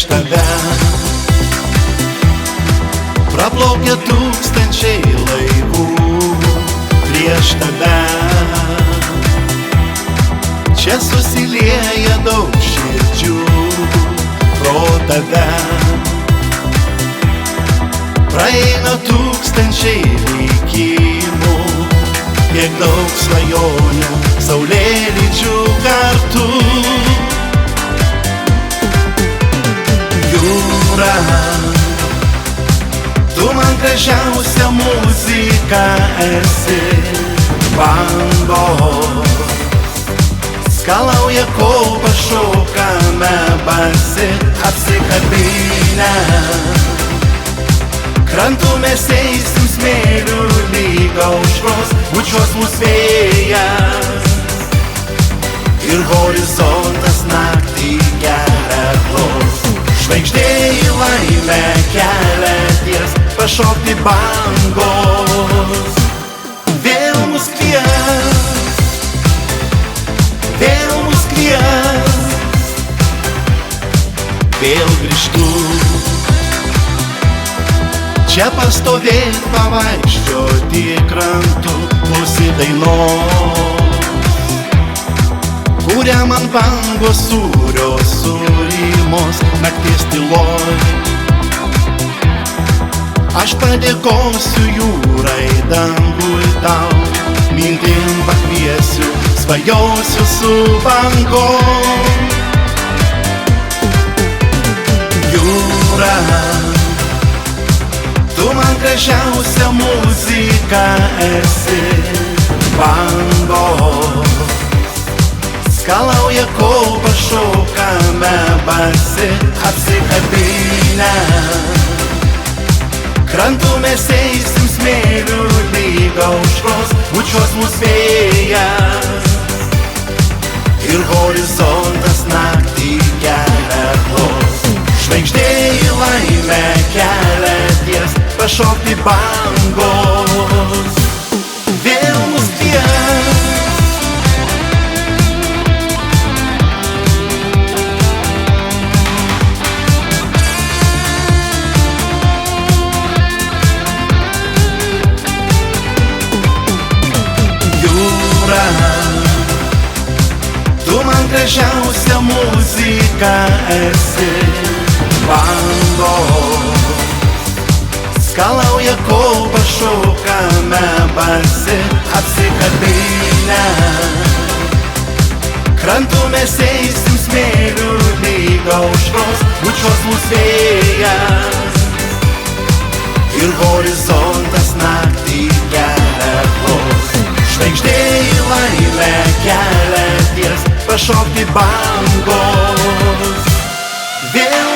prieš tave. Praplaukia tūkstančiai laivų prieš tave. Čia susilieja daug širdžių pro tave. Praeina tūkstančiai likimų, kiek daug svajonių, saulėlydžių kartu. Jūra, tu man gražiausia muzika esi. Bangos skalauja, kol pašokame basi, apsikabinę. Krantu mes eisim smėliu lyg aušros, bučiuos mus vėjas. Ir horizontas naktį geria klos. Žvaigždė į laimę kelia ties, pašokti bangos. Vėl mus kvies, vėl mus kvies, vėl grįžtu. Čia pastovėt, pavaikščioti krantu, klausyt dainos, kuria man bangos sūrios surimos nakties tyloj. Aš padėkosiu jūrai, dangui tau, mintim pakviesiu, svajosiu su bangom. Jūra, tu man gražiausia muzika esi. Bangos skalauja, kol pašokame basi, apsikabinę. Krantu mes eisim smėliu lyg aušros, bučiuos mus vėjas. Ir horizontas naktį kelia klos. Žvaigždė į laimę kelia ties, pašokti bangos. Vėl mus kvies, jūra, tu man gražiausia muzika esi. Bangos skalauja, kol pašokame basi, apsikabinę. Krantu mes eisim smėliu lyg aušros, bučiuos mus vėjas. Ir horizontas naktį kelia klos. Žvaigždė į laimę kelia ties, pašokti bangos. Vėl